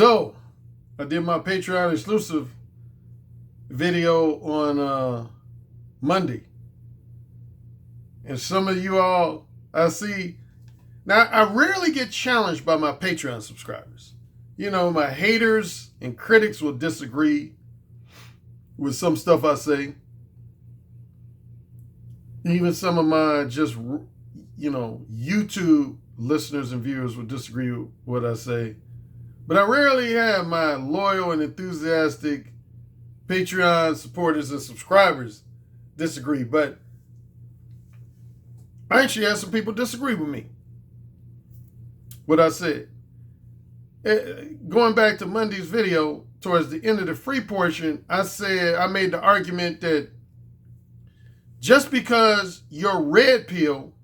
So, I did my Patreon exclusive video on Monday. And some of you all, I see, now I rarely get challenged by my Patreon subscribers. You know, my haters and critics will disagree with some stuff I say. Even some of my just, YouTube listeners and viewers will disagree with what I say. But I rarely have my loyal and enthusiastic Patreon supporters and subscribers disagree. But I actually had some people disagree with me. What I said. Going back to Monday's video, towards the end of the free portion, I made the argument that just because you're red pill,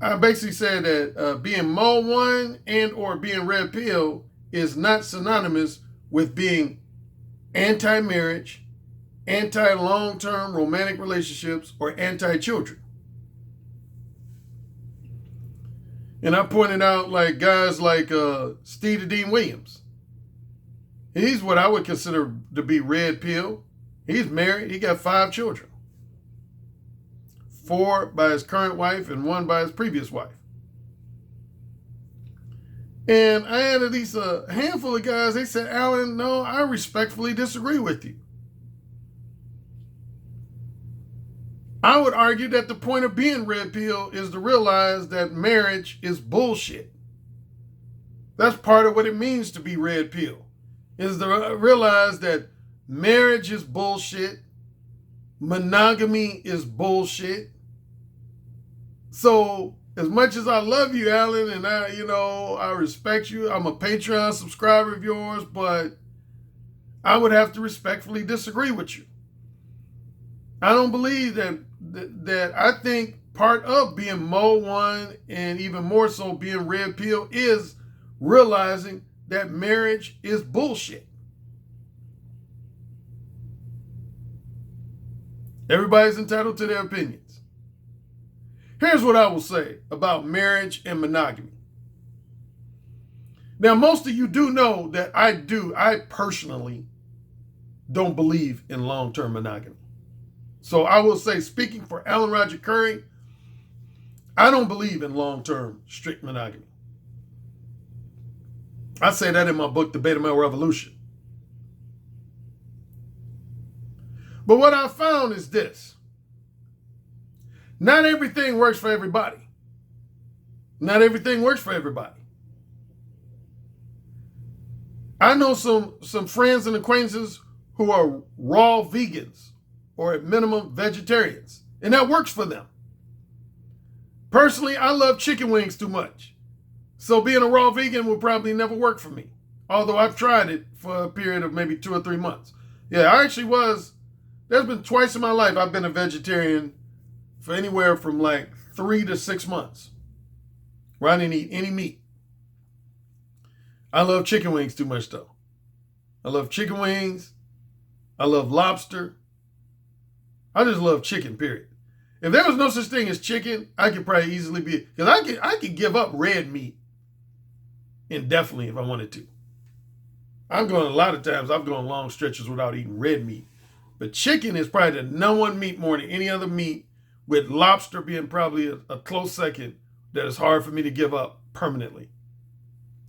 I basically said that being Mo 1 and or being red pill is not synonymous with being anti-marriage, anti-long-term romantic relationships, or anti-children. And I pointed out like guys like Steve Dean Williams. He's what I would consider to be red pill. He's married. He got 5 children. 4 by his current wife and 1 by his previous wife. And I had at least a handful of guys, they said, Alan, no, I respectfully disagree with you. I would argue that the point of being red pill is to realize that marriage is bullshit. That's part of what it means to be red pill, is to realize that marriage is bullshit, monogamy is bullshit. So as much as I love you, Alan, and I respect you, I'm a Patreon subscriber of yours, but I would have to respectfully disagree with you. I don't believe that I think part of being Mo 1 and even more so being red pill is realizing that marriage is bullshit. Everybody's entitled to their opinions. Here's what I will say about marriage and monogamy. Now, most of you do know that I personally don't believe in long-term monogamy. So I will say, speaking for Alan Roger Currie, I don't believe in long-term strict monogamy. I say that in my book, The Beta Male Revolution. But what I found is this. Not everything works for everybody. Not everything works for everybody. I know some friends and acquaintances who are raw vegans or at minimum vegetarians, and that works for them. Personally, I love chicken wings too much. So being a raw vegan will probably never work for me, although I've tried it for a period of maybe 2 or 3 months. Yeah, I actually there's been twice in my life I've been a vegetarian for anywhere from like 3 to 6 months, where I didn't eat any meat. I love chicken wings too much though. I love chicken wings. I love lobster. I just love chicken, period. If there was no such thing as chicken, I could probably easily be, because I could give up red meat indefinitely if I wanted to. A lot of times I've gone long stretches without eating red meat. But chicken is probably the number 1 meat more than any other meat, with lobster being probably a close second that is hard for me to give up permanently.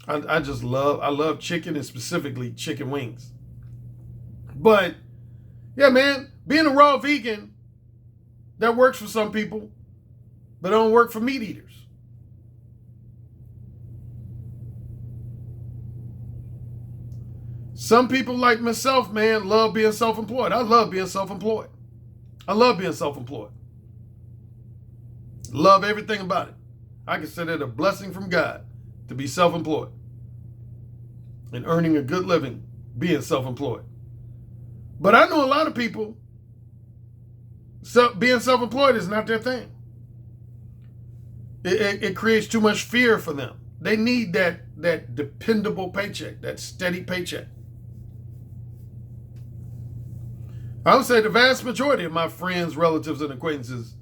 I love chicken, and specifically chicken wings. But yeah, man, being a raw vegan, that works for some people, but it don't work for meat eaters. Some people like myself, man, love being self-employed. I love being self-employed. Love everything about it. I consider it a blessing from God to be self-employed and earning a good living being self-employed. But I know a lot of people, being self-employed is not their thing. It creates too much fear for them. They need that dependable paycheck, that steady paycheck. I would say the vast majority of my friends, relatives, and acquaintances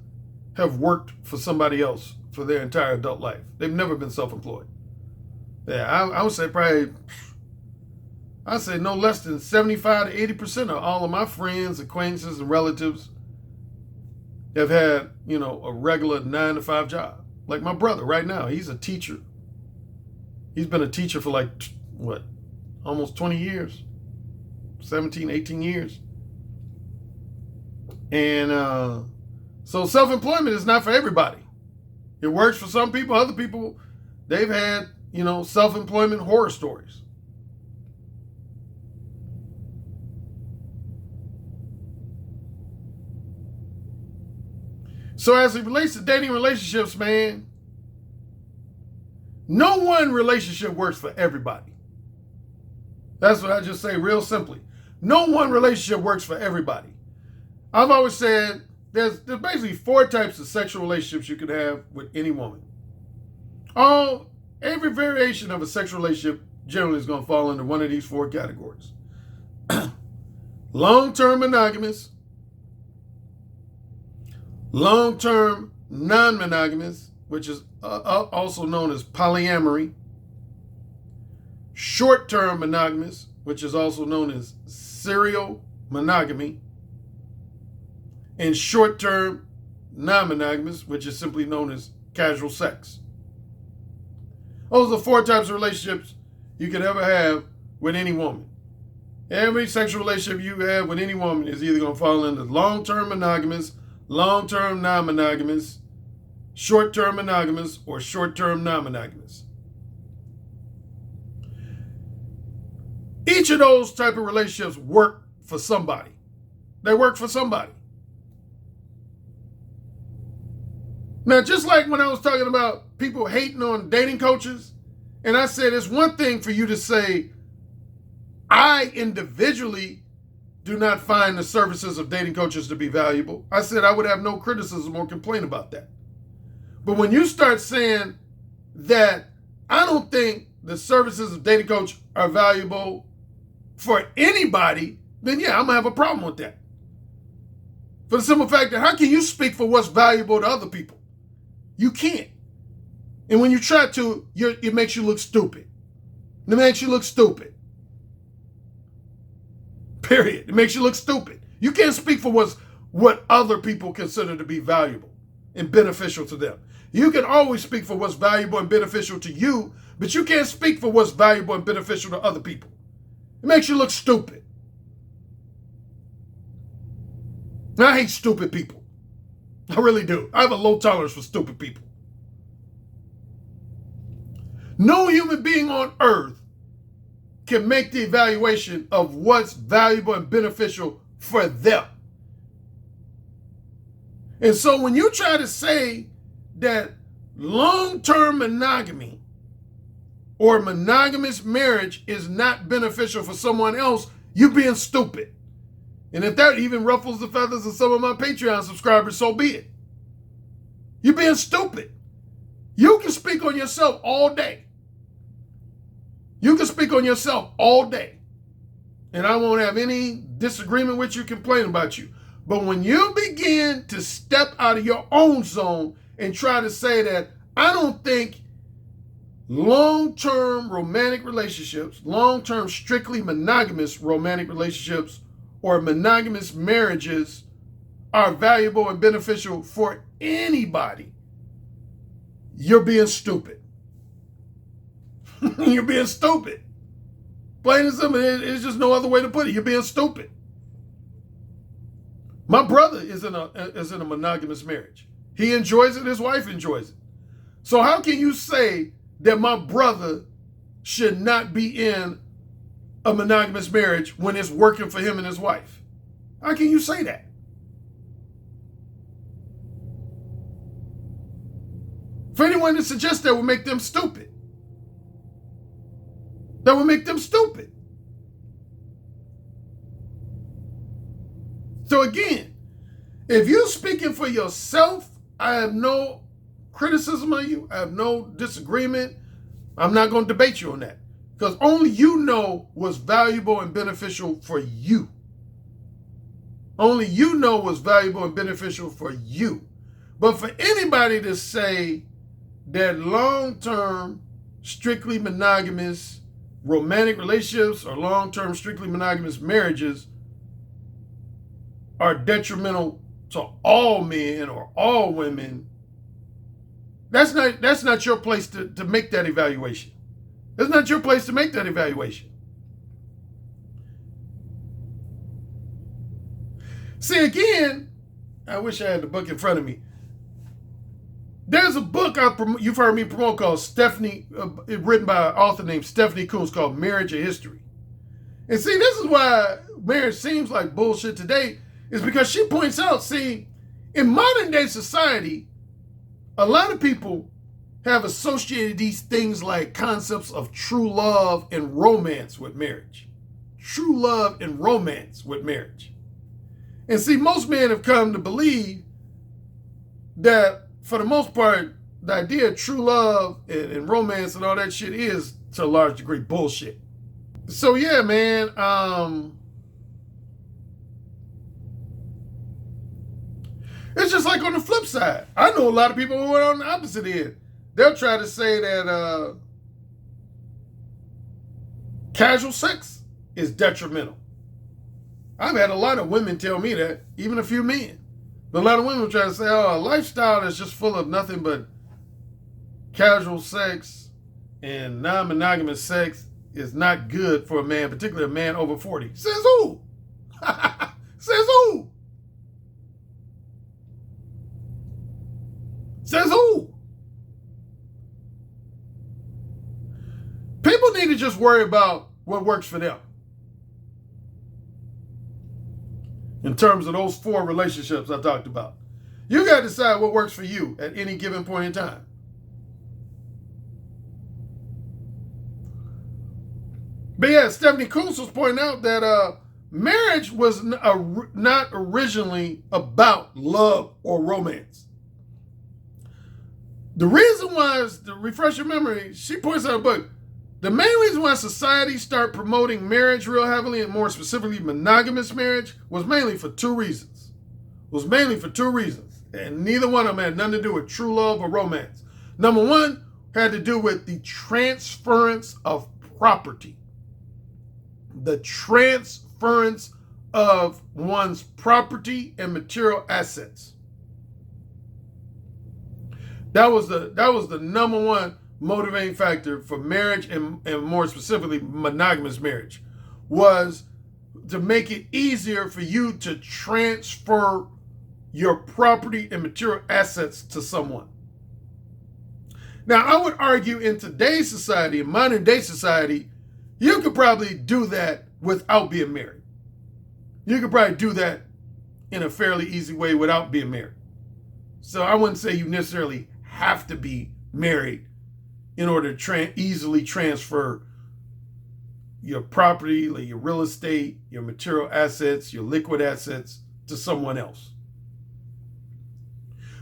have worked for somebody else for their entire adult life. They've never been self-employed. Yeah, I would say probably, I'd say no less than 75 to 80% of all of my friends, acquaintances, and relatives have had, a regular 9 to 5 job. Like my brother right now, he's a teacher. He's been a teacher for like, what, almost 20 years, 17, 18 years. And so self-employment is not for everybody. It works for some people. Other people, they've had, self-employment horror stories. So as it relates to dating relationships, man, no one relationship works for everybody. That's what I just say real simply. No one relationship works for everybody. I've always said there's basically 4 types of sexual relationships you can have with any woman. Every variation of a sexual relationship generally is going to fall under one of these 4 categories. Long-term monogamous, long-term non-monogamous, which is also known as polyamory, short-term monogamous, which is also known as serial monogamy, and short-term non-monogamous, which is simply known as casual sex. Those are 4 types of relationships you could ever have with any woman. Every sexual relationship you have with any woman is either going to fall into long-term monogamous, long-term non-monogamous, short-term monogamous, or short-term non-monogamous. Each of those type of relationships work for somebody. They work for somebody. Now, just like when I was talking about people hating on dating coaches, and I said it's one thing for you to say, I individually do not find the services of dating coaches to be valuable. I said I would have no criticism or complaint about that. But when you start saying that I don't think the services of dating coach are valuable for anybody, then yeah, I'm going to have a problem with that. For the simple fact that how can you speak for what's valuable to other people? You can't. And when you try to, it makes you look stupid. It makes you look stupid. Period. It makes you look stupid. You can't speak for what other people consider to be valuable and beneficial to them. You can always speak for what's valuable and beneficial to you, but you can't speak for what's valuable and beneficial to other people. It makes you look stupid. And I hate stupid people. I really do. I have a low tolerance for stupid people. No human being on earth can make the evaluation of what's valuable and beneficial for them. And so when you try to say that long-term monogamy or monogamous marriage is not beneficial for someone else, you're being stupid. And if that even ruffles the feathers of some of my Patreon subscribers, so be it. You're being stupid. You can speak on yourself all day. You can speak on yourself all day. And I won't have any disagreement with you, complain about you. But when you begin to step out of your own zone and try to say that I don't think long-term romantic relationships, long-term strictly monogamous romantic relationships, or monogamous marriages are valuable and beneficial for anybody, you're being stupid. You're being stupid. Plain and simple. There's just no other way to put it. You're being stupid. My brother is in a monogamous marriage. He enjoys it. His wife enjoys it. So how can you say that my brother should not be in a monogamous marriage when it's working for him and his wife? How can you say that? For anyone to suggest that would make them stupid. That would make them stupid. So again, if you're speaking for yourself, I have no criticism of you. I have no disagreement. I'm not going to debate you on that. Because only you know what's valuable and beneficial for you. Only you know what's valuable and beneficial for you. But for anybody to say that long-term, strictly monogamous romantic relationships or long-term strictly monogamous marriages are detrimental to all men or all women, that's not your place to make that evaluation. That's not your place to make that evaluation. See, again, I wish I had the book in front of me. There's a book you've heard me promote called Stephanie, written by an author named Stephanie Coombs, called Marriage: A History. And see, this is why marriage seems like bullshit today, is because she points out, see, in modern day society, a lot of people have associated these things like concepts of true love and romance with marriage. True love and romance with marriage. And see, most men have come to believe that, for the most part, the idea of true love and romance and all that shit is, to a large degree, bullshit. So yeah, man, it's just like on the flip side. I know a lot of people who are on the opposite end. They'll try to say that casual sex is detrimental. I've had a lot of women tell me that, even a few men. But a lot of women try to say, oh, a lifestyle that's just full of nothing but casual sex and non-monogamous sex is not good for a man, particularly a man over 40. Says who? Says who? Says who? People need to just worry about what works for them. In terms of those 4 relationships I talked about. You got to decide what works for you at any given point in time. But yeah, Stephanie Coombs was pointing out that marriage was not originally about love or romance. The reason why, is, to refresh your memory, she points out in the book, the main reason why society started promoting marriage real heavily, and more specifically monogamous marriage, was mainly for 2 reasons. And neither one of them had nothing to do with true love or romance. Number 1 had to do with the transference of property. The transference of one's property and material assets. That was the number 1 motivating factor for marriage, and more specifically monogamous marriage, was to make it easier for you to transfer your property and material assets to someone. Now, I would argue in today's society, in modern day society, you could probably do that without being married. You could probably do that in a fairly easy way without being married. So I wouldn't say you necessarily have to be married in order to easily transfer your property, like your real estate, your material assets, your liquid assets to someone else.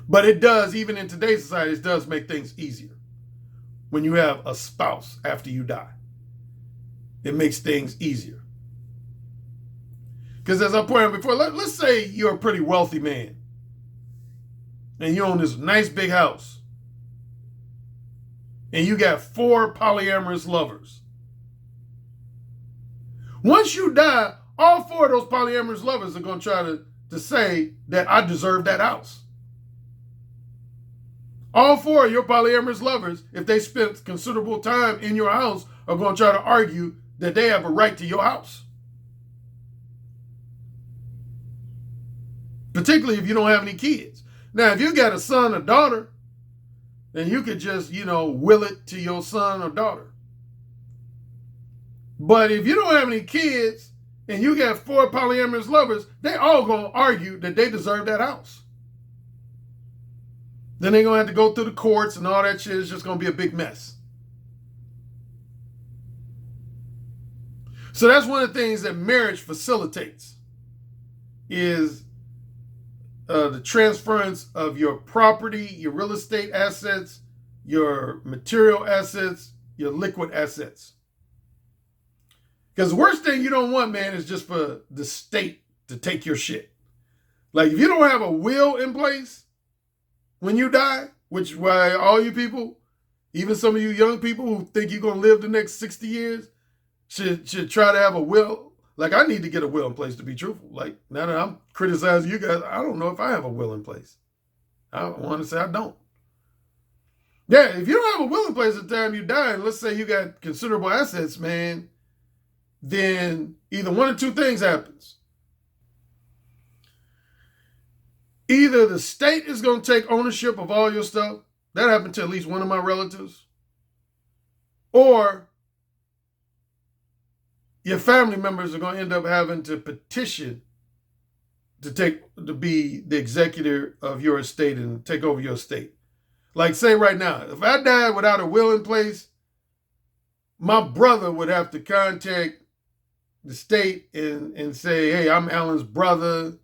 But it does, even in today's society, it does make things easier when you have a spouse after you die. It makes things easier. Because as I pointed out before, let's say you're a pretty wealthy man and you own this nice big house and you got 4 polyamorous lovers. Once you die, all 4 of those polyamorous lovers are going to try to say that I deserve that house. All 4 of your polyamorous lovers, if they spent considerable time in your house, are going to try to argue that they have a right to your house. Particularly if you don't have any kids. Now, if you got a son or daughter, then you could just, will it to your son or daughter. But if you don't have any kids and you got 4 polyamorous lovers, they all going to argue that they deserve that house. Then they're going to have to go through the courts and all that shit. It's just going to be a big mess. So that's one of the things that marriage facilitates, is the transference of your property, your real estate assets, your material assets, your liquid assets. Because the worst thing you don't want, man, is just for the state to take your shit. Like, if you don't have a will in place when you die, which why all you people Even some of you young people who think you're going to live the next 60 years should try to have a will. Like, I need to get a will in place, to be truthful. Like, now that I'm criticizing you guys, I don't know if I have a will in place. I want to say I don't. Yeah, if you don't have a will in place at the time you die, and let's say you got considerable assets, man, then either one of two things happens. Either the state is going to take ownership of all your stuff. That happened to at least one of my relatives. Or your family members are going to end up having to petition to be the executor of your estate and take over your estate. Like, say right now, if I died without a will in place, my brother would have to contact the state and say, hey, I'm Alan's brother,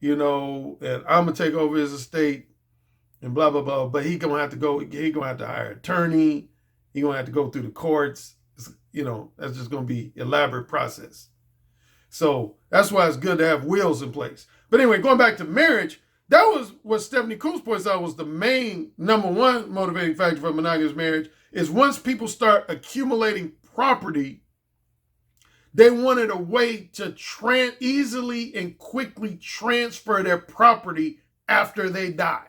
and I'm going to take over his estate and blah, blah, blah. But he's going to have to hire an attorney. He's going to have to go through the courts. That's just going to be an elaborate process. So that's why it's good to have wills in place. But anyway, going back to marriage, that was what Stephanie Cools points out was the main number one motivating factor for monogamous marriage is once people start accumulating property, they wanted a way to easily and quickly transfer their property after they die.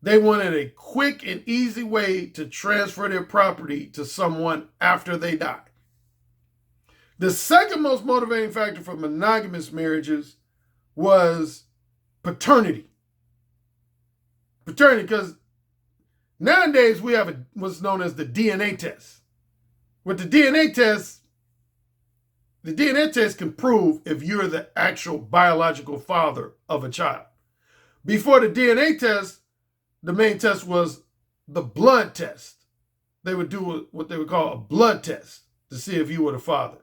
They wanted a quick and easy way to transfer their property to someone after they die. The second most motivating factor for monogamous marriages was paternity. Paternity, because nowadays we have what's known as the DNA test. With the DNA test can prove if you're the actual biological father of a child. Before the DNA test, the main test was the blood test. They would do what they would call a blood test to see if you were the father.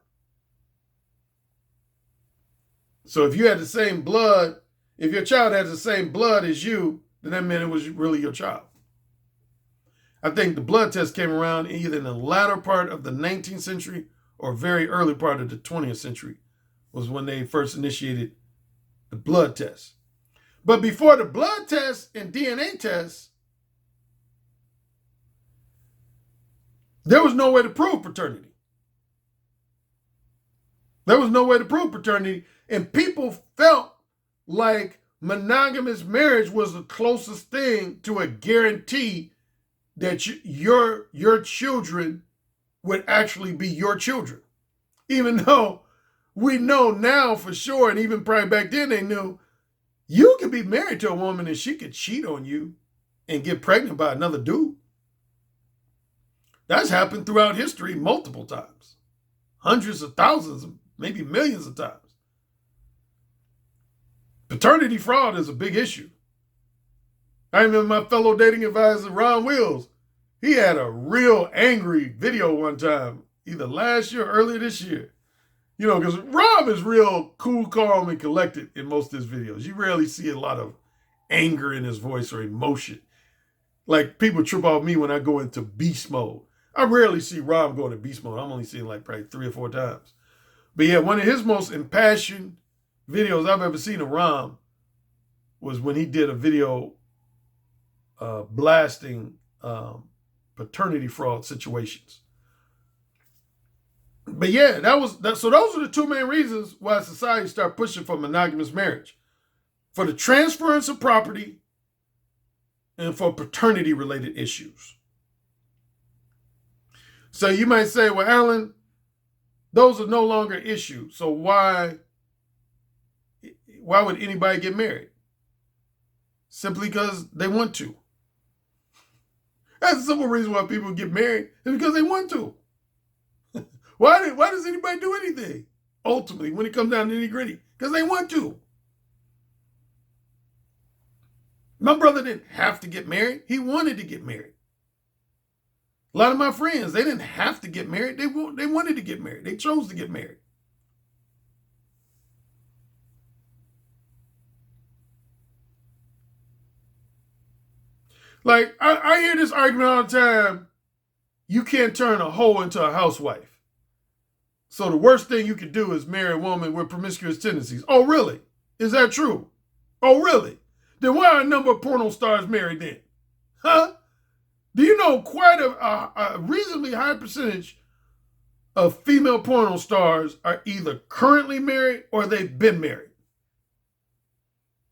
So if you had the same blood, if your child had the same blood as you, then that meant it was really your child. I think the blood test came around either in the latter part of the 19th century or very early part of the 20th century was when they first initiated the blood test. But before the blood test and DNA test, there was no way to prove paternity. There was no way to prove paternity, and people felt like monogamous marriage was the closest thing to a guarantee that your children would actually be your children. Even though we know now for sure, and even probably back then they knew, you could be married to a woman and she could cheat on you and get pregnant by another dude. That's happened throughout history multiple times. Hundreds of thousands, maybe millions of times. Paternity fraud is a big issue. I remember my fellow dating advisor, Ron Wills. He had a real angry video one time, either last year or earlier this year. Because Rob is real cool, calm, and collected in most of his videos. You rarely see a lot of anger in his voice or emotion. Like, people trip off me when I go into beast mode. I rarely see Rob go into beast mode. I'm only seeing like probably 3 or 4 times. But yeah, one of his most impassioned videos I've ever seen of Ram was when he did a video blasting paternity fraud situations. But yeah, so those are the two main reasons why society started pushing for monogamous marriage. For the transference of property and for paternity-related issues. So you might say, well, Alan, those are no longer issues. So why would anybody get married? Simply because they want to. That's a simple reason why people get married, is because they want to. Why does anybody do anything? Ultimately, when it comes down to nitty-gritty, because they want to. My brother didn't have to get married. He wanted to get married. A lot of my friends, they didn't have to get married. They wanted to get married. They chose to get married. Like, I hear this argument all the time. You can't turn a hoe into a housewife. So the worst thing you could do is marry a woman with promiscuous tendencies. Oh, really? Is that true? Oh, really? Then why are a number of porno stars married then? Huh? Do you know quite a reasonably high percentage of female porno stars are either currently married or they've been married?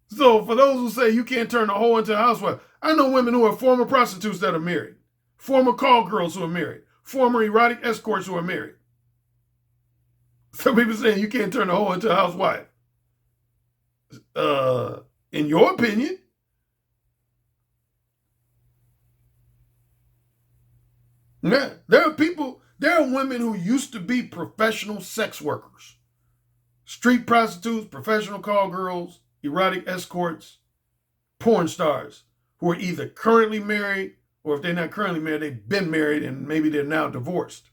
So for those who say you can't turn a hoe into a housewife, I know women who are former prostitutes that are married, former call girls who are married, former erotic escorts who are married. Some people saying you can't turn a hoe into a housewife. In your opinion? Yeah, there are women who used to be professional sex workers, street prostitutes, professional call girls, erotic escorts, porn stars who are either currently married or if they're not currently married, they've been married and maybe they're now divorced.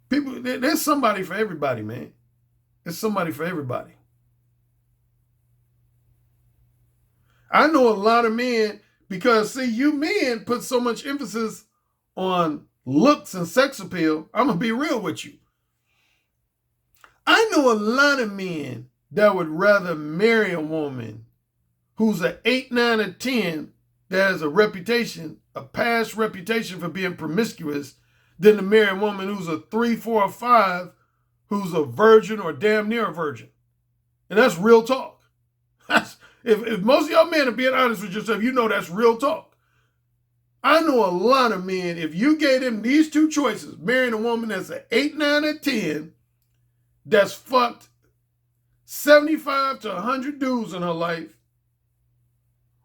There's somebody for everybody, man. There's somebody for everybody. I know a lot of men because, see, you men put so much emphasis on looks and sex appeal. I'm going to be real with you. I know a lot of men that would rather marry a woman who's an 8, 9, or 10 that has a reputation, a past reputation for being promiscuous, than to marry a woman who's a 3, 4, or 5 who's a virgin or damn near a virgin. And that's real talk. If most of y'all men are being honest with yourself, you know that's real talk. I know a lot of men, if you gave them these two choices, marrying a woman that's an 8, 9, or 10, that's fucked 75 to 100 dudes in her life,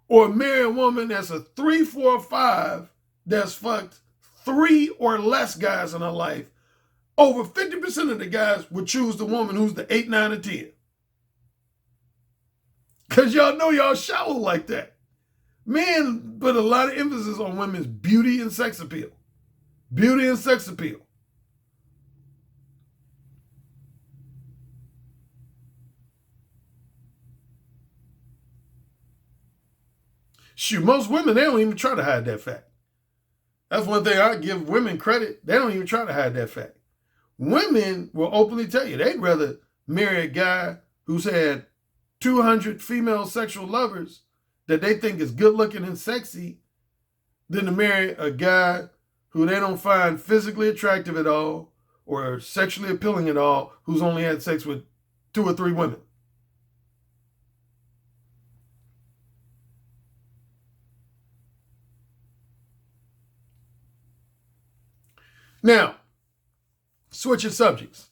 or marry a woman that's a 3, 4, 5 that's fucked 3 or less guys in her life, over 50% of the guys would choose the woman who's the 8, 9, or 10. Because y'all know y'all shallow like that. Men put a lot of emphasis on women's beauty and sex appeal. Beauty and sex appeal. Shoot, most women, they don't even try to hide that fact. That's one thing I give women credit. They don't even try to hide that fact. Women will openly tell you they'd rather marry a guy who's had 200 female sexual lovers that they think is good looking and sexy than to marry a guy who they don't find physically attractive at all or sexually appealing at all, who's only had sex with 2 or 3 women. Now, switching subjects.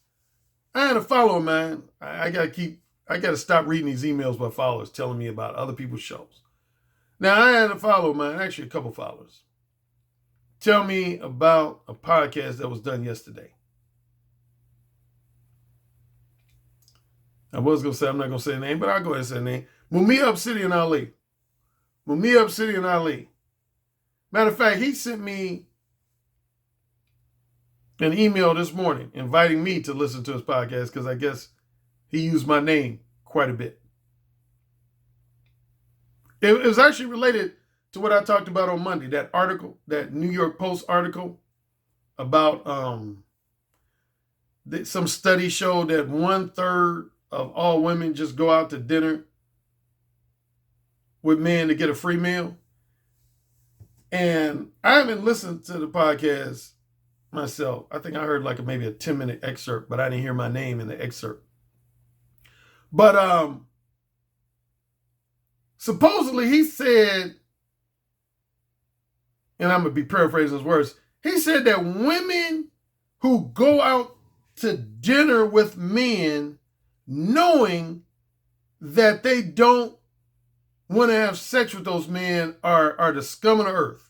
I had a follower of mine. I got to stop reading these emails by followers telling me about other people's shows. Now, I had a follower of mine, actually a couple followers, tell me about a podcast that was done yesterday. I was going to say, I'm not going to say the name, but I'll go ahead and say the name. Mumia Obsidian Ali. Mumia Obsidian Ali. Matter of fact, he sent me an email this morning inviting me to listen to his podcast because I guess he used my name quite a bit. It was actually related to what I talked about on Monday, that article, that New York Post article about some studies showed that 1/3 of all women just go out to dinner with men to get a free meal. And I haven't listened to the podcast myself. I think I heard like maybe a 10-minute excerpt, but I didn't hear my name in the excerpt. But supposedly he said, and I'm going to be paraphrasing his words, he said that women who go out to dinner with men knowing that they don't want to have sex with those men are the scum of the earth.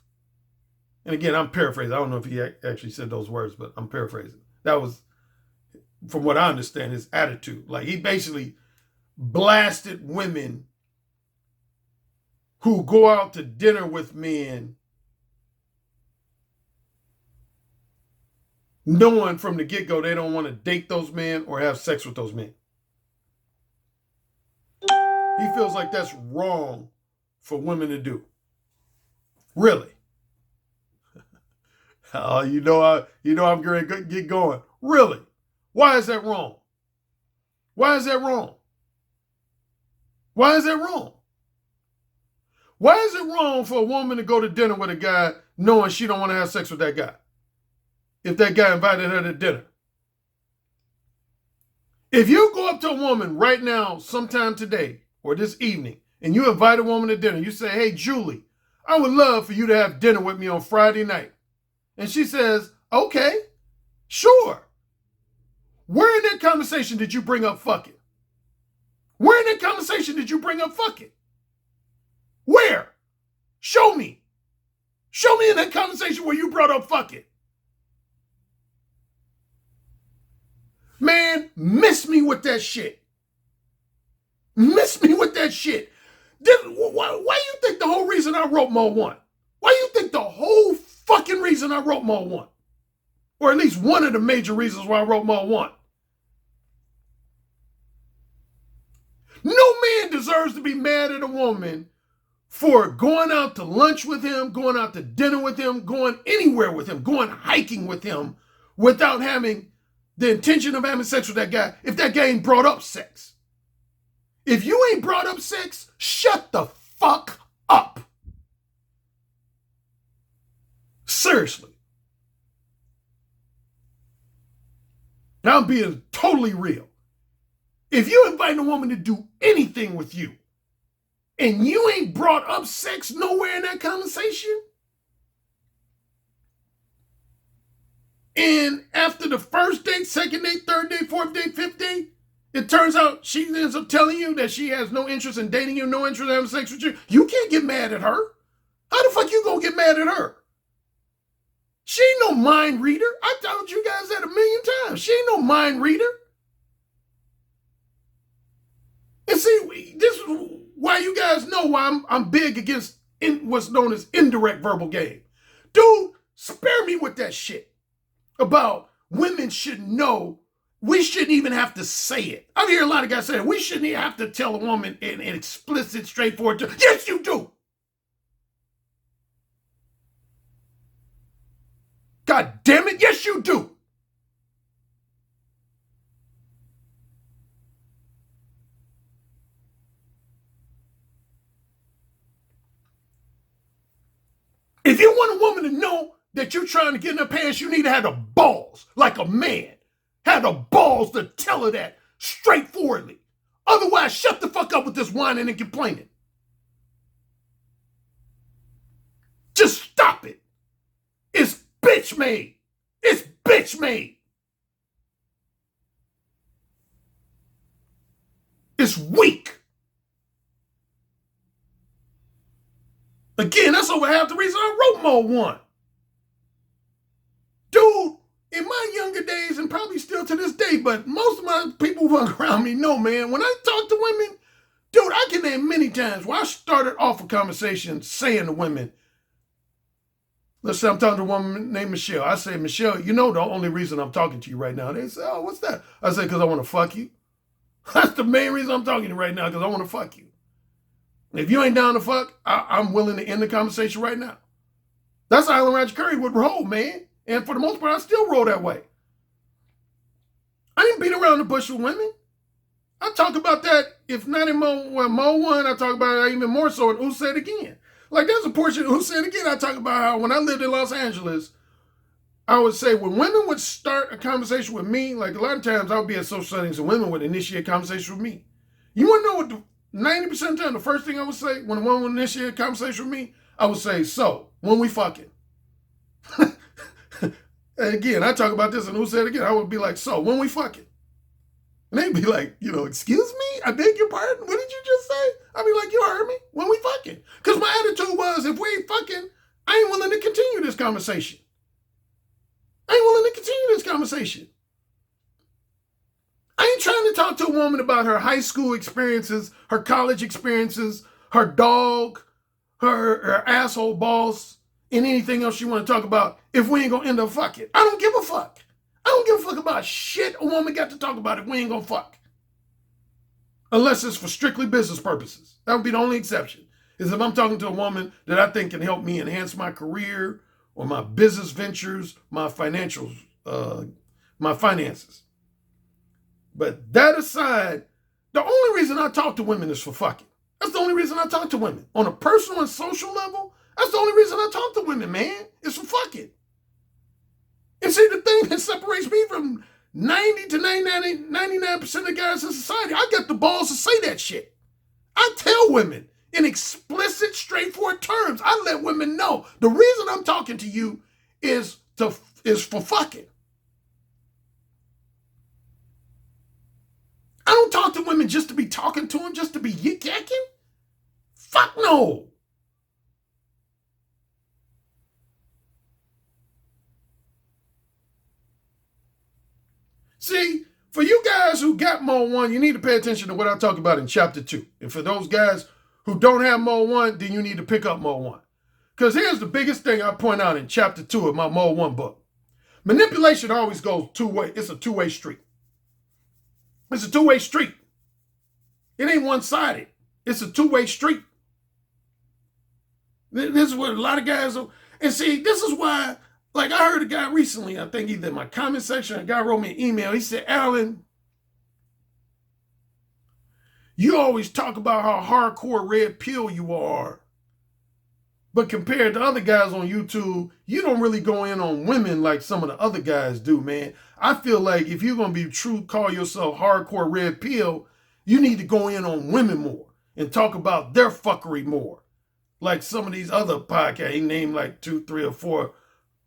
And again, I'm paraphrasing. I don't know if he actually said those words, but I'm paraphrasing. That was, from what I understand, his attitude. Like he basically blasted women who go out to dinner with men knowing from the get-go they don't want to date those men or have sex with those men. He feels like that's wrong for women to do. Really? Oh, I'm going to get going. Really? Why is that wrong? Why is that wrong? Why is that wrong? Why is it wrong for a woman to go to dinner with a guy knowing she don't want to have sex with that guy? If that guy invited her to dinner. If you go up to a woman right now, sometime today or this evening, and you invite a woman to dinner, you say, hey, Julie, I would love for you to have dinner with me on Friday night. And she says, okay, sure. Where in that conversation did you bring up fucking? Where in that conversation did you bring up fucking? Where? Show me. Show me in that conversation where you brought up fucking. Man, miss me with that shit. Miss me with that shit. Why you think the whole reason I wrote Mo 1? Why you think the whole fucking reason I wrote Mo 1? Or at least one of the major reasons why I wrote Mo 1. No man deserves to be mad at a woman for going out to lunch with him, going out to dinner with him, going anywhere with him, going hiking with him without having the intention of having sex with that guy if that guy ain't brought up sex. If you ain't brought up sex, shut the fuck up. Seriously. Now I'm being totally real. If you invite a woman to do anything with you and you ain't brought up sex nowhere in that conversation, and after the first date, second date, third date, fourth date, fifth date, it turns out she ends up telling you that she has no interest in dating you, no interest in having sex with you, you can't get mad at her. How the fuck you gonna get mad at her? She ain't no mind reader. I told you guys that 1,000,000 times. She ain't no mind reader. And see, this is why you guys know why I'm big against what's known as indirect verbal game. Dude, spare me with that shit about women should know. We shouldn't even have to say it. I hear a lot of guys saying we shouldn't even have to tell a woman in an explicit, straightforward term. Yes, you do. God damn it, yes, you do. If you want a woman to know that you're trying to get in her pants, you need to have the balls, like a man. Have the balls to tell her that straightforwardly. Otherwise, shut the fuck up with this whining and complaining. Just stop it. It's bitch made. It's bitch made. It's weak. Again, that's over half the reason I wrote Mo 1. Dude, in my younger days, and probably still to this day, but most of my people who are around me know, man, when I talk to women, dude, I can name many times where I started off a conversation saying to women, let's say I'm talking to a woman named Michelle. I say, Michelle, you know the only reason I'm talking to you right now. They say, oh, what's that? I say, because I want to fuck you. That's the main reason I'm talking to you right now, because I want to fuck you. If you ain't down to fuck, I'm willing to end the conversation right now. That's how Island Ranch Currie would roll, man. And for the most part, I still roll that way. I ain't beat around the bush with women. I talk about that, if not in Mo 1, I talk about it even more so in Who Said Again. Like, there's a portion of Who Said Again, I talk about how when I lived in Los Angeles, I would say when women would start a conversation with me, like a lot of times I would be at social settings and women would initiate conversation with me. You want to know what the 90% of the time, the first thing I would say when a woman would initiate a conversation with me, I would say, so, when we fucking? And again, I talk about this and Who Said Again, I would be like, so, when we fucking? And they'd be like, excuse me? I beg your pardon? What did you just say? I'd be like, you heard me? When we fucking? Because my attitude was, if we ain't fucking, I ain't willing to continue this conversation. I ain't willing to continue this conversation. I ain't trying to talk to a woman about her high school experiences, her college experiences, her dog, her asshole boss, and anything else you want to talk about if we ain't going to end up fucking. I don't give a fuck. I don't give a fuck about shit a woman got to talk about if we ain't going to fuck. Unless it's for strictly business purposes. That would be the only exception. Is if I'm talking to a woman that I think can help me enhance my career or my business ventures, my financials, my finances. But that aside, the only reason I talk to women is for fucking. That's the only reason I talk to women. On a personal and social level, that's the only reason I talk to women, man. It's for fucking. And see, the thing that separates me from 90 to 99% of the guys in society, I got the balls to say that shit. I tell women in explicit, straightforward terms. I let women know the reason I'm talking to you is for fucking. I don't talk to women just to be talking to them, just to be yik-yakking. Fuck no. See, for you guys who got mode 1, you need to pay attention to what I talk about in chapter 2. And for those guys who don't have mode 1, then you need to pick up mode 1. Because here's the biggest thing I point out in chapter 2 of my mode 1 book. Manipulation always goes two-way. It's a two-way street. It's a two-way street. It ain't one-sided. It's a two-way street. This is what a lot of guys are. And see, this is why, like I heard a guy recently, I think either in my comment section, a guy wrote me an email. He said, Alan, you always talk about how hardcore red pill you are. But compared to other guys on YouTube, you don't really go in on women like some of the other guys do, man. I feel like if you're going to be true, call yourself hardcore red pill, you need to go in on women more and talk about their fuckery more. Like some of these other podcasts, he named like 2, 3, or 4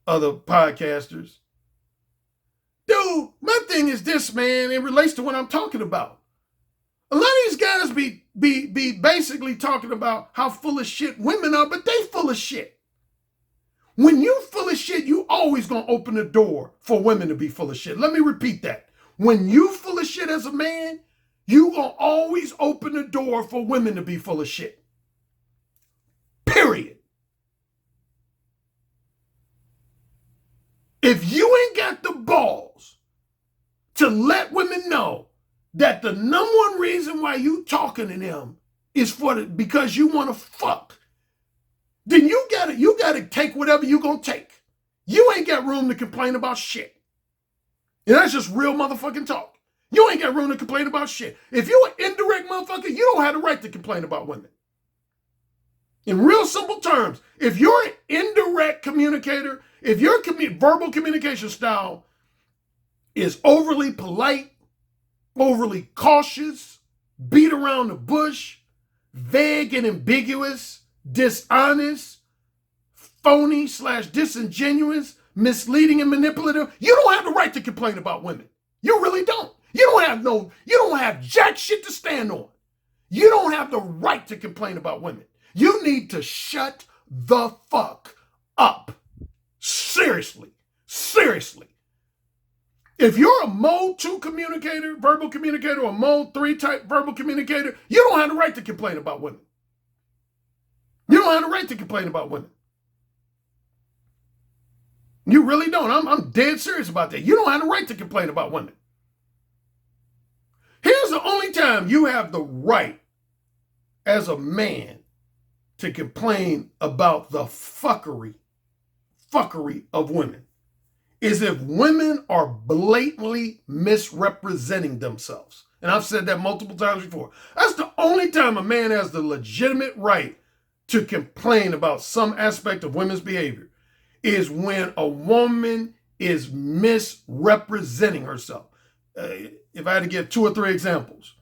other podcasters. Dude, my thing is this, man. It relates to what I'm talking about. A lot of these guys be basically talking about how full of shit women are, but they full of shit. When you full of shit, you always gonna open the door for women to be full of shit. Let me repeat that. When you full of shit as a man, you gonna always open the door for women to be full of shit. Period. If you ain't got the balls to let women know that the number one reason why you talking to them is because you want to fuck, then you gotta take whatever you gonna take. You ain't got room to complain about shit. And that's just real motherfucking talk. You ain't got room to complain about shit. If you an indirect motherfucker, you don't have the right to complain about women. In real simple terms, if you're an indirect communicator, if your verbal communication style is overly polite, overly cautious, beat around the bush, vague and ambiguous, dishonest, phony / disingenuous, misleading and manipulative, you don't have the right to complain about women. You really don't. You don't have jack shit to stand on. You don't have the right to complain about women. You need to shut the fuck up. Seriously. Seriously. If you're a mode 2 communicator, verbal communicator, or mode 3 type verbal communicator, you don't have the right to complain about women. You don't have the right to complain about women. You really don't. I'm dead serious about that. You don't have the right to complain about women. Here's the only time you have the right as a man to complain about the fuckery of women is if women are blatantly misrepresenting themselves. And I've said that multiple times before. That's the only time a man has the legitimate right to complain about some aspect of women's behavior is when a woman is misrepresenting herself. If I had to give 2 or 3 examples.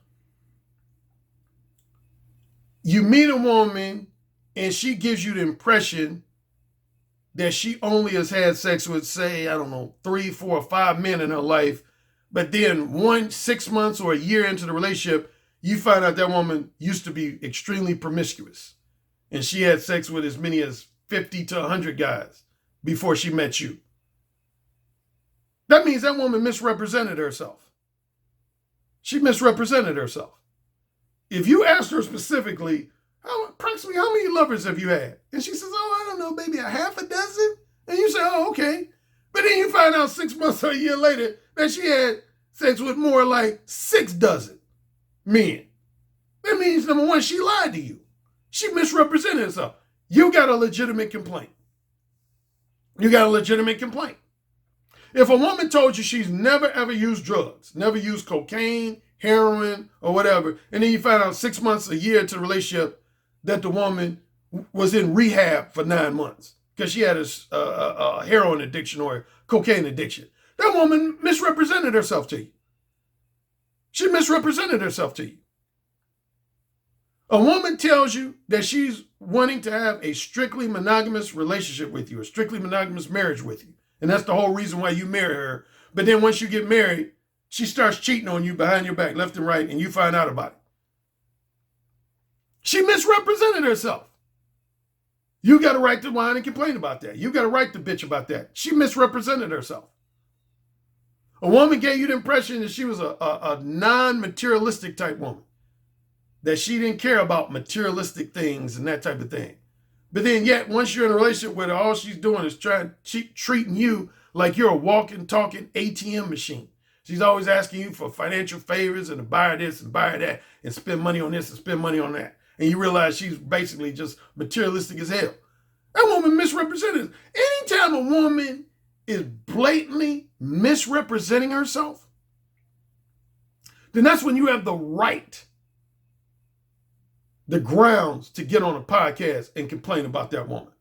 You meet a woman and she gives you the impression that she only has had sex with, say, 3, 4, or 5 men in her life, but then 6 months or a year into the relationship, you find out that woman used to be extremely promiscuous, and she had sex with as many as 50 to 100 guys before she met you. That means that woman misrepresented herself. She misrepresented herself. If you asked her specifically, approximately how many lovers have you had? And she says, I don't know, maybe a half a dozen. And you say, oh, okay. But then you find out 6 months or a year later that she had sex with more like 6 dozen men. That means, number one, she lied to you. She misrepresented herself. You got a legitimate complaint. You got a legitimate complaint. If a woman told you she's never ever used drugs, never used cocaine, heroin or whatever, and then you find out 6 months, a year into the relationship that the woman was in rehab for 9 months because she had a heroin addiction or a cocaine addiction. That woman misrepresented herself to you. She misrepresented herself to you. A woman tells you that she's wanting to have a strictly monogamous relationship with you, a strictly monogamous marriage with you. And that's the whole reason why you marry her. But then once you get married, she starts cheating on you behind your back, left and right, and you find out about it. She misrepresented herself. You got a right to whine and complain about that. You got a right to bitch about that. She misrepresented herself. A woman gave you the impression that she was a non-materialistic type woman, that she didn't care about materialistic things and that type of thing. But then yet, once you're in a relationship with her, all she's doing is treating you like you're a walking, talking ATM machine. She's always asking you for financial favors and to buy this and buy that and spend money on this and spend money on that. And you realize she's basically just materialistic as hell. That woman misrepresented. Anytime a woman is blatantly misrepresenting herself, then that's when you have the right, the grounds to get on a podcast and complain about that woman.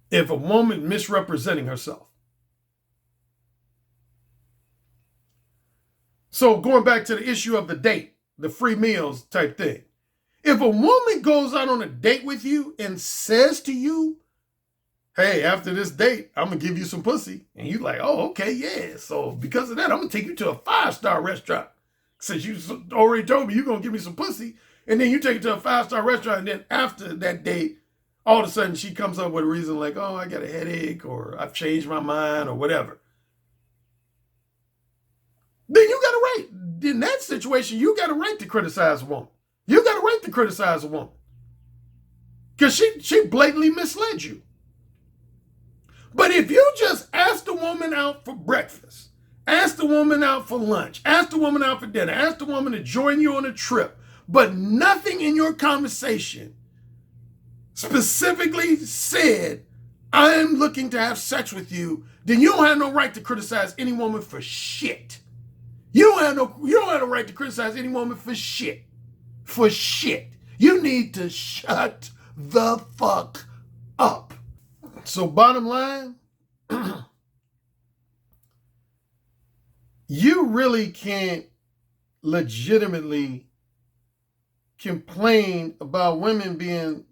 If a woman misrepresenting herself. So going back to the issue of the date, the free meals type thing. If a woman goes out on a date with you and says to you, hey, after this date, I'm going to give you some pussy. And you're like, oh, okay, yeah. So because of that, I'm going to take you to a 5-star restaurant. Since you already told me you're going to give me some pussy. And then you take it to a 5-star restaurant. And then after that date, all of a sudden she comes up with a reason like, oh, I got a headache or I've changed my mind or whatever. Then you got a right. In that situation, you got a right to criticize a woman. You got a right to criticize a woman. Because she blatantly misled you. But if you just ask the woman out for breakfast, ask the woman out for lunch, ask the woman out for dinner, ask the woman to join you on a trip, but nothing in your conversation specifically said, I'm looking to have sex with you, then you don't have no right to criticize any woman for shit. You don't have no right to criticize any woman for shit. For shit. You need to shut the fuck up. So bottom line, you really can't legitimately complain about women being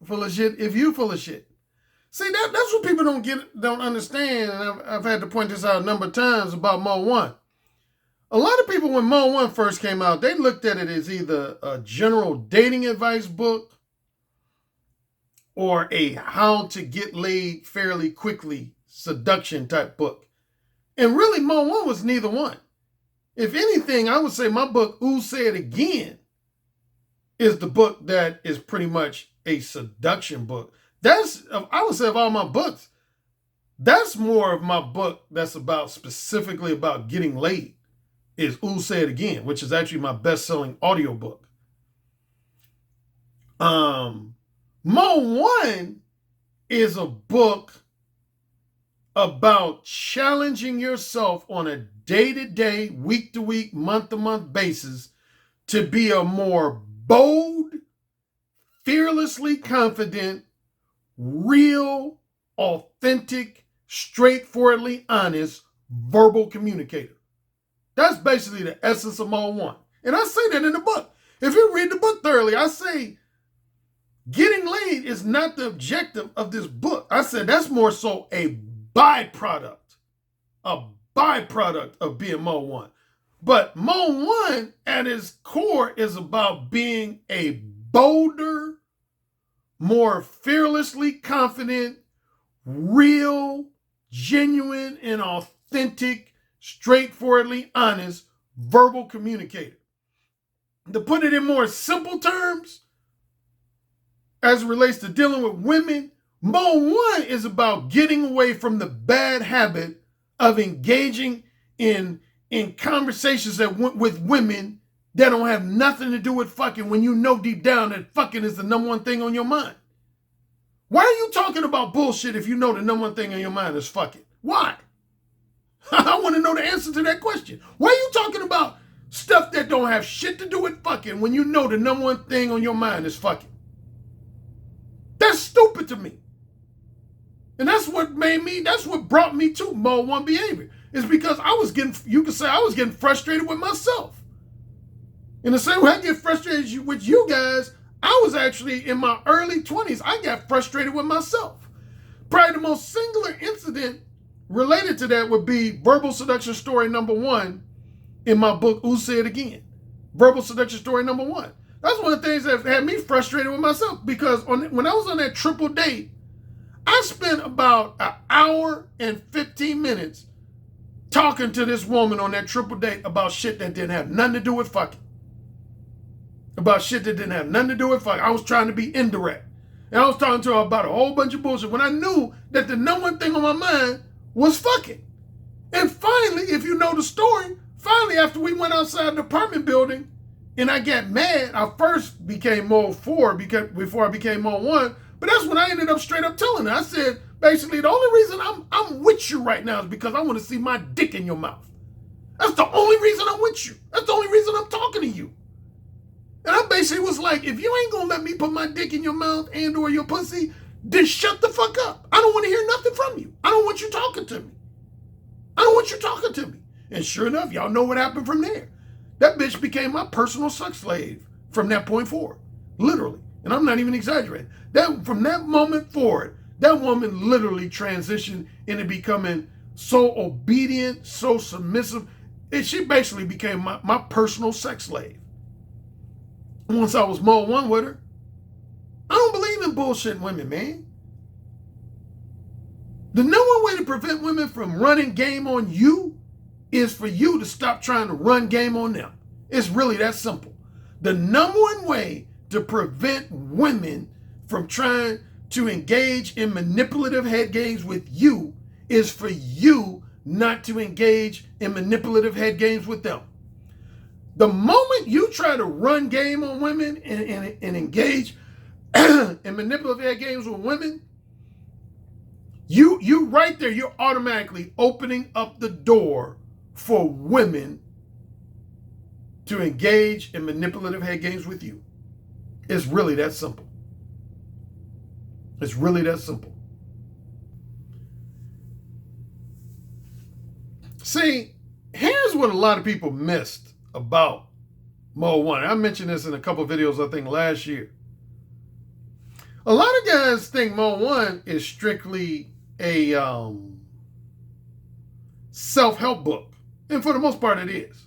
full of shit if you full of shit. See, that's what people don't understand, and I've had to point this out a number of times about Mo 1. A lot of people, when Mo 1 first came out, they looked at it as either a general dating advice book or a how to get laid fairly quickly seduction type book. And really, Mo 1 was neither one. If anything, I would say my book, Ooh, Say It Again, is the book that is pretty much a seduction book. I would say of all my books, that's more of my book that's specifically about getting laid. Is Ooh, Say It Again, which is actually my best-selling audiobook. Mo 1 is a book about challenging yourself on a day-to-day, week-to-week, month-to-month basis to be a more bold, fearlessly confident, real, authentic, straightforwardly honest verbal communicator. That's basically the essence of Mo 1. And I say that in the book. If you read the book thoroughly, I say getting laid is not the objective of this book. I said that's more so a byproduct of being Mo 1. But Mo 1 at its core is about being a bolder, more fearlessly confident, real, genuine, and authentic, straightforwardly honest verbal communicator. To put it in more simple terms, as it relates to dealing with women, Mo 1 is about getting away from the bad habit of engaging in conversations with women that don't have nothing to do with fucking when you know deep down that fucking is the number one thing on your mind. Why are you talking about bullshit if you know the number one thing on your mind is fucking? Why? I want to know the answer answer to that question. Why are you talking about stuff that don't have shit to do with fucking when you know the number one thing on your mind is fucking? That's stupid to me. And that's what brought me to Mode 1 behavior. Is because you could say I was getting frustrated with myself. In the same way I get frustrated with you guys, I was actually in my early 20s, I got frustrated with myself. Probably the most singular incident related to that would be verbal seduction story number 1 in my book, Who Said Again? Verbal seduction story number 1. That's one of the things that had me frustrated with myself because when I was on that triple date, I spent about an hour and 15 minutes talking to this woman on that triple date about shit that didn't have nothing to do with fucking. About shit that didn't have nothing to do with fucking. I was trying to be indirect. And I was talking to her about a whole bunch of bullshit when I knew that the number one thing on my mind was fucking. And finally, if you know the story, finally after we went outside the apartment building and I got mad, I first became Mode 4 before I became Mode 1. But that's when I ended up straight up telling her. I said, basically, the only reason I'm with you right now is because I want to see my dick in your mouth. That's the only reason I'm with you. That's the only reason I'm talking to you. And I basically was like, if you ain't gonna let me put my dick in your mouth and or your pussy, then shut the fuck up. I don't want to hear nothing from you. I don't want you talking to me. I don't want you talking to me. And sure enough, y'all know what happened from there. That bitch became my personal sex slave from that point forward. Literally. And I'm not even exaggerating. From that moment forward, that woman literally transitioned into becoming so obedient, so submissive. And she basically became my personal sex slave. Once I was Mode 1 with her. I don't believe in bullshitting women, man. The number one way to prevent women from running game on you is for you to stop trying to run game on them. It's really that simple. The number one way to prevent women from trying to engage in manipulative head games with you is for you not to engage in manipulative head games with them. The moment you try to run game on women and engage in manipulative head games with women, you right there, you're automatically opening up the door for women to engage in manipulative head games with you. It's really that simple. It's really that simple. See, here's what a lot of people missed about Mode 1. I mentioned this in a couple of videos, I think, last year. A lot of guys think Mode 1 is strictly a self-help book. And for the most part, it is.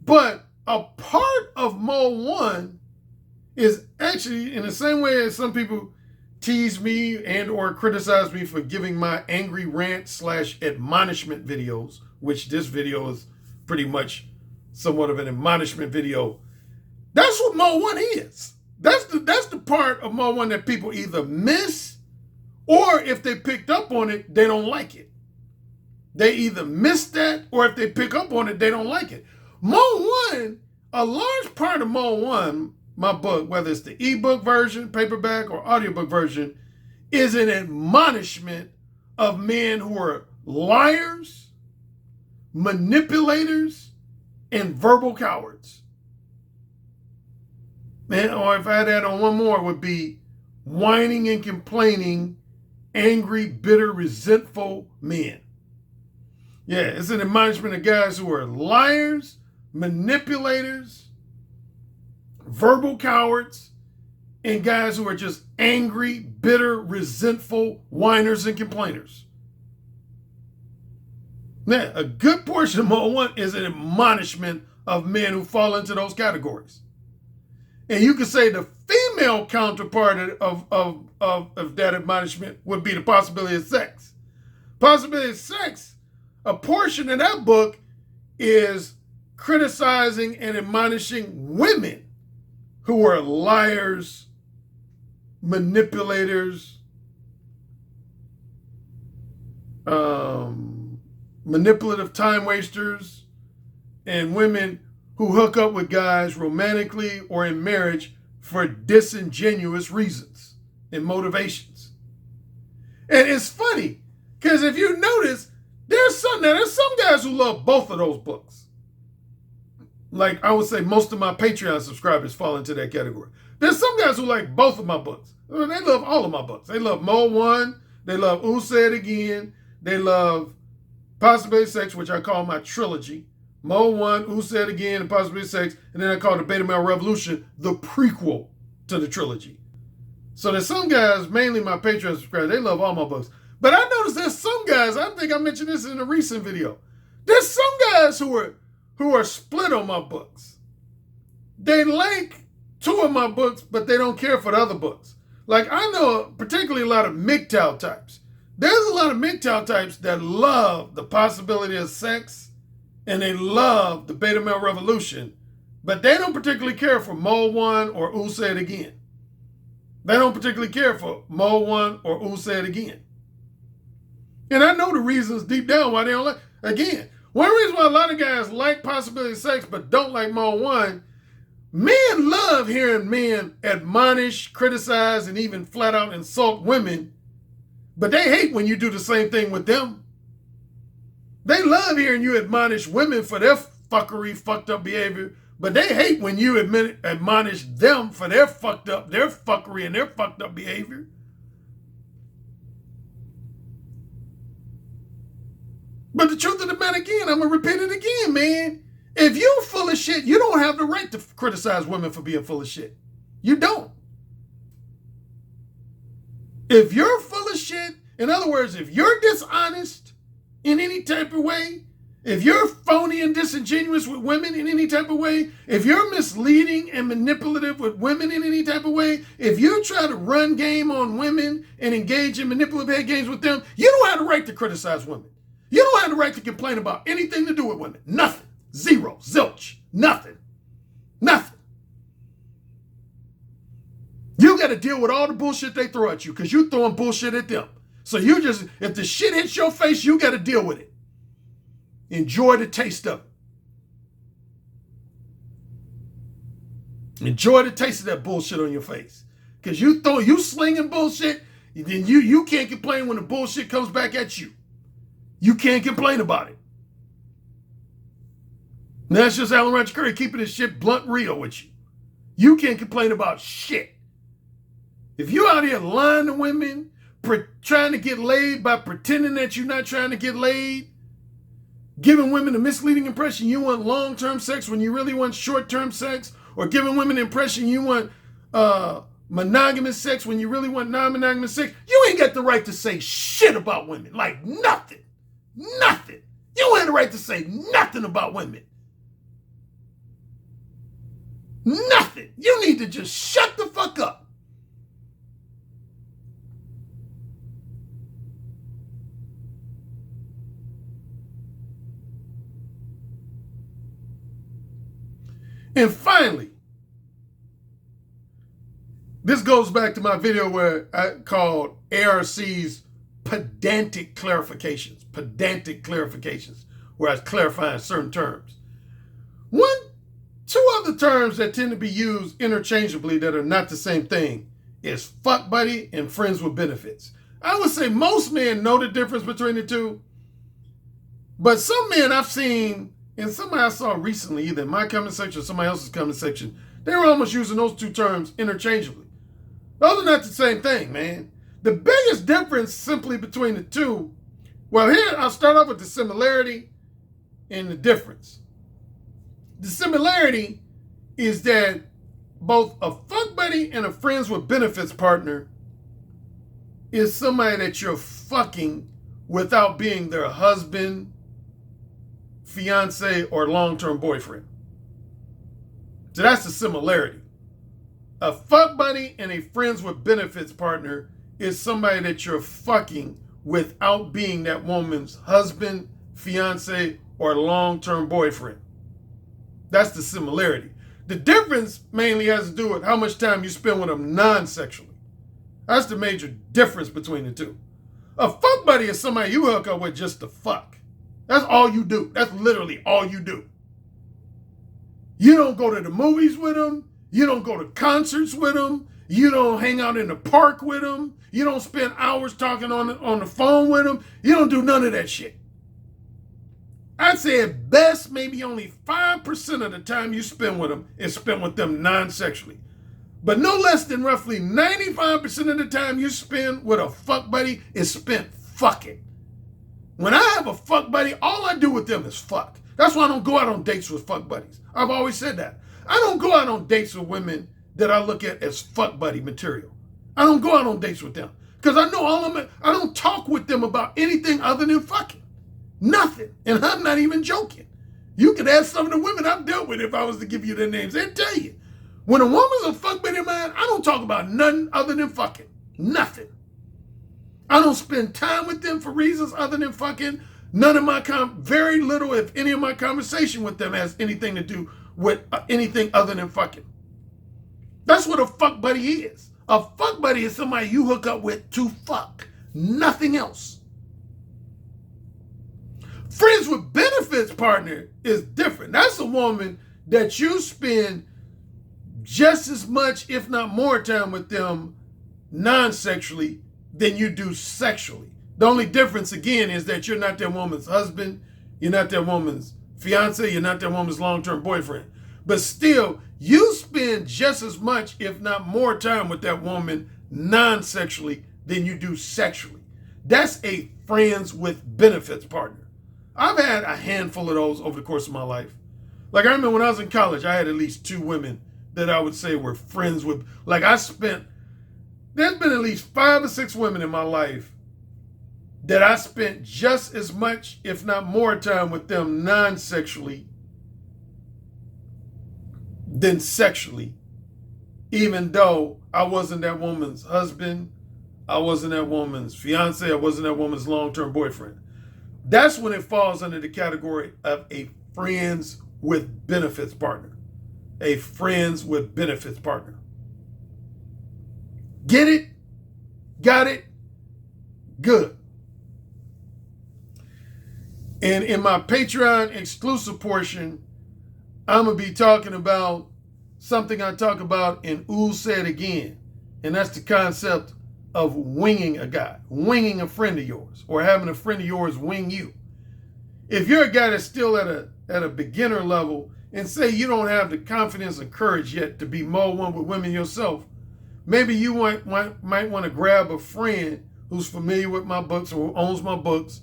But a part of Mode 1 is actually, in the same way as some people tease me and or criticize me for giving my angry rant / admonishment videos, which this video is pretty much somewhat of an admonishment video. That's what Mode 1 is. That's the part of Mode 1 that people either miss, or if they picked up on it, they don't like it. They either miss that, or if they pick up on it, they don't like it. Mode 1, a large part of Mode 1, my book, whether it's the ebook version, paperback, or audiobook version, is an admonishment of men who are liars, manipulators, and verbal cowards. Man, or if I had that on one more, it would be whining and complaining, angry, bitter, resentful men. Yeah, it's an admonishment of guys who are liars, manipulators, verbal cowards, and guys who are just angry, bitter, resentful, whiners and complainers. Now, a good portion of Mode 1 is an admonishment of men who fall into those categories. And you could say the female counterpart of that admonishment would be the possibility of sex. Possibility of sex, a portion of that book is criticizing and admonishing women who are liars, manipulators, manipulative time wasters, and women who hook up with guys romantically or in marriage for disingenuous reasons and motivations. And it's funny, because if you notice, There's some guys who love both of those books. Like I would say most of my Patreon subscribers fall into that category. There's some guys who like both of my books. They love all of my books. They love Mode 1. They love Who Said Again. They love Possibility Sex, which I call my trilogy. Mode 1, Who Said Again, and Possibility Sex. And then I call the Beta Male Revolution the prequel to the trilogy. So there's some guys, mainly my Patreon subscribers, they love all my books. But I noticed there's some guys, I think I mentioned this in a recent video. There's some guys who are split on my books. They like 2 of my books, but they don't care for the other books. Like I know particularly a lot of MGTOW types. There's a lot of MGTOW types that love the Possibility of Sex and they love the Beta Male Revolution, but they don't particularly care for Mode 1 or Who Said Again. They don't particularly care for Mode 1 or Who Said Again. And I know the reasons deep down why they don't like. Again, one reason why a lot of guys like Possibility of Sex but don't like Mode 1, men love hearing men admonish, criticize, and even flat out insult women, but they hate when you do the same thing with them. They love hearing you admonish women for their fuckery, fucked up behavior, but they hate when you admonish them for their fuckery and their fucked up behavior. But the truth of the matter, again, I'm going to repeat it again, man. If you're full of shit, you don't have the right to criticize women for being full of shit. You don't. If you're full of shit, in other words, if you're dishonest in any type of way, if you're phony and disingenuous with women in any type of way, if you're misleading and manipulative with women in any type of way, if you try to run game on women and engage in manipulative head games with them, you don't have the right to criticize women. You don't have the right to complain about anything to do with women. Nothing. Zero. Zilch. Nothing. Nothing. You got to deal with all the bullshit they throw at you because you're throwing bullshit at them. So you just, if the shit hits your face, you got to deal with it. Enjoy the taste of it. Enjoy the taste of that bullshit on your face. Because you slinging bullshit, then you can't complain when the bullshit comes back at you. You can't complain about it. And that's just Alan Roger Currie keeping this shit blunt real with you. You can't complain about shit. If you out here lying to women, trying to get laid by pretending that you're not trying to get laid, giving women a misleading impression you want long-term sex when you really want short-term sex, or giving women the impression you want monogamous sex when you really want non-monogamous sex, you ain't got the right to say shit about women. Like nothing. Nothing. You don't have the right to say nothing about women. Nothing. You need to just shut the fuck up. And finally, this goes back to my video where I called ARC's pedantic clarifications, where I was clarifying certain terms. Two other terms that tend to be used interchangeably that are not the same thing is fuck buddy and friends with benefits. I would say most men know the difference between the two, but some men I've seen, and somebody I saw recently, either in my comment section or somebody else's comment section, they were almost using those two terms interchangeably. Those are not the same thing, man. The biggest difference simply between the two, well, here I'll start off with the similarity and the difference. The similarity is that both a fuck buddy and a friends with benefits partner is somebody that you're fucking without being their husband, fiance, or long-term boyfriend. So that's the similarity. A fuck buddy and a friends with benefits partner is somebody that you're fucking without being that woman's husband, fiance, or long-term boyfriend. That's the similarity. The difference mainly has to do with how much time you spend with them non-sexually. That's the major difference between the two. A fuck buddy is somebody you hook up with just to fuck. That's all you do. That's literally all you do. You don't go to the movies with them. You don't go to concerts with them. You don't hang out in the park with them. You don't spend hours talking on the phone with them. You don't do none of that shit. I'd say at best, maybe only 5% of the time you spend with them is spent with them non-sexually. But no less than roughly 95% of the time you spend with a fuck buddy is spent fucking. When I have a fuck buddy, all I do with them is fuck. That's why I don't go out on dates with fuck buddies. I've always said that. I don't go out on dates with women that I look at as fuck buddy material. I don't go out on dates with them. Because I know all of them, I don't talk with them about anything other than fucking. Nothing. And I'm not even joking. You could ask some of the women I've dealt with if I was to give you their names. They'd tell you. When a woman's a fuck buddy of mine, I don't talk about nothing other than fucking. Nothing. I don't spend time with them for reasons other than fucking. None of my, very little, if any of my conversation with them has anything to do with anything other than fucking. That's what a fuck buddy is. A fuck buddy is somebody you hook up with to fuck. Nothing else. Friends with benefits partner is different. That's a woman that you spend just as much, if not more time with them non-sexually than you do sexually. The only difference, again, is that you're not that woman's husband, you're not that woman's fiance, you're not that woman's long-term boyfriend. But still, you spend just as much, if not more time with that woman non-sexually than you do sexually. That's a friends with benefits partner. I've had a handful of those over the course of my life. Like I remember when I was in college, I had at least 2 women that I would say were friends with. Like there's been at least 5 or 6 women in my life that I spent just as much, if not more time with them non-sexually than sexually, even though I wasn't that woman's husband, I wasn't that woman's fiance, I wasn't that woman's long-term boyfriend. That's when it falls under the category of a friends with benefits partner. A friends with benefits partner. Get it? Got it? Good. And in my Patreon exclusive portion, I'm going to be talking about something I talk about in Ooh Said Again. And that's the concept of winging a guy, winging a friend of yours, or having a friend of yours wing you. If you're a guy that's still at a beginner level and say you don't have the confidence and courage yet to be more one with women yourself, maybe you might want to grab a friend who's familiar with my books or who owns my books,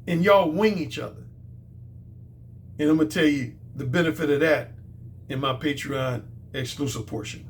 and y'all wing each other. And I'm going to tell you the benefit of that in my Patreon exclusive portion.